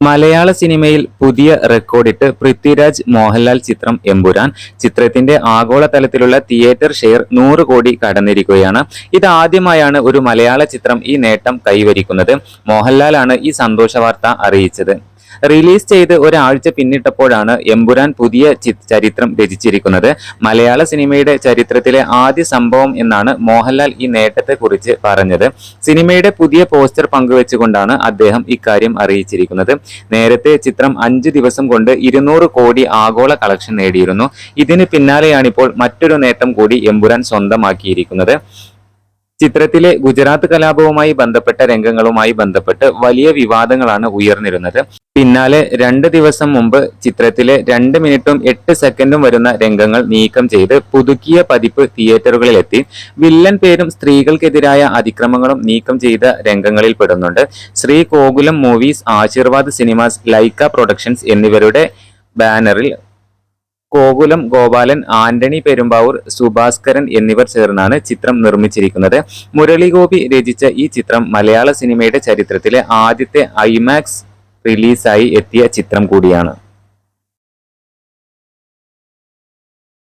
മലയാള സിനിമയിൽ പുതിയ റെക്കോർഡിട്ട് പൃഥ്വിരാജ് മോഹൻലാൽ ചിത്രം എമ്പുരാൻ. ചിത്രത്തിന്റെ ആഗോളതലത്തിലുള്ള തിയേറ്റർ ഷെയർ 100 കോടി കടന്നിരിക്കുകയാണ്. ഇതാദ്യമായാണ് ഒരു മലയാള ചിത്രം ഈ നേട്ടം കൈവരിക്കുന്നത്. മോഹൻലാലാണ് ഈ സന്തോഷ വാർത്ത അറിയിച്ചത്. റിലീസ് ചെയ്ത് ഒരാഴ്ച പിന്നിട്ടപ്പോഴാണ് എമ്പുരാൻ പുതിയ ചരിത്രം രചിച്ചിരിക്കുന്നത്. മലയാള സിനിമയുടെ ചരിത്രത്തിലെ ആദ്യ സംഭവം എന്നാണ് മോഹൻലാൽ ഈ നേട്ടത്തെക്കുറിച്ച് പറഞ്ഞത്. സിനിമയുടെ പുതിയ പോസ്റ്റർ പങ്കുവെച്ചുകൊണ്ടാണ് അദ്ദേഹം ഇക്കാര്യം അറിയിച്ചിരിക്കുന്നത്. നേരത്തെ ചിത്രം 5 ദിവസം കൊണ്ട് 200 കോടി ആഗോള കളക്ഷൻ നേടിയിരുന്നു. ഇതിന് പിന്നാലെയാണിപ്പോൾ മറ്റൊരു നേട്ടം കൂടി എമ്പുരാൻ സ്വന്തമാക്കിയിരിക്കുന്നത്. ചിത്രത്തിലെ ഗുജറാത്ത് കലാപവുമായി ബന്ധപ്പെട്ട രംഗങ്ങളുമായി ബന്ധപ്പെട്ട് വലിയ വിവാദങ്ങളാണ് ഉയർന്നിരുന്നത്. പിന്നാലെ 2 ദിവസം മുമ്പ് ചിത്രത്തിലെ 2 മിനിറ്റും 8 സെക്കൻഡും വരുന്ന രംഗങ്ങൾ നീക്കം ചെയ്ത് പുതുക്കിയ പതിപ്പ് തിയേറ്ററുകളിലെത്തി. വില്ലൻ പേരും സ്ത്രീകൾക്കെതിരായ അതിക്രമങ്ങളും നീക്കം ചെയ്ത രംഗങ്ങളിൽ പെടുന്നുണ്ട്. Shri Gokulam movies, Aashirvad cinemas, Lyca productions എന്നിവരുടെ ബാനറിൽ ഗോകുലം ഗോപാലൻ, ആന്റണി പെരുമ്പാവൂർ, സുഭാസ്കരൻ എന്നിവർ ചേർന്നാണ് ചിത്രം നിർമ്മിച്ചിരിക്കുന്നത്. മുരളി ഗോപി രചിച്ച ഈ ചിത്രം മലയാള സിനിമയുടെ ചരിത്രത്തിലെ ആദ്യത്തെ ഐമാക്സ് റിലീസായി എത്തിയ ചിത്രം കൂടിയാണ്.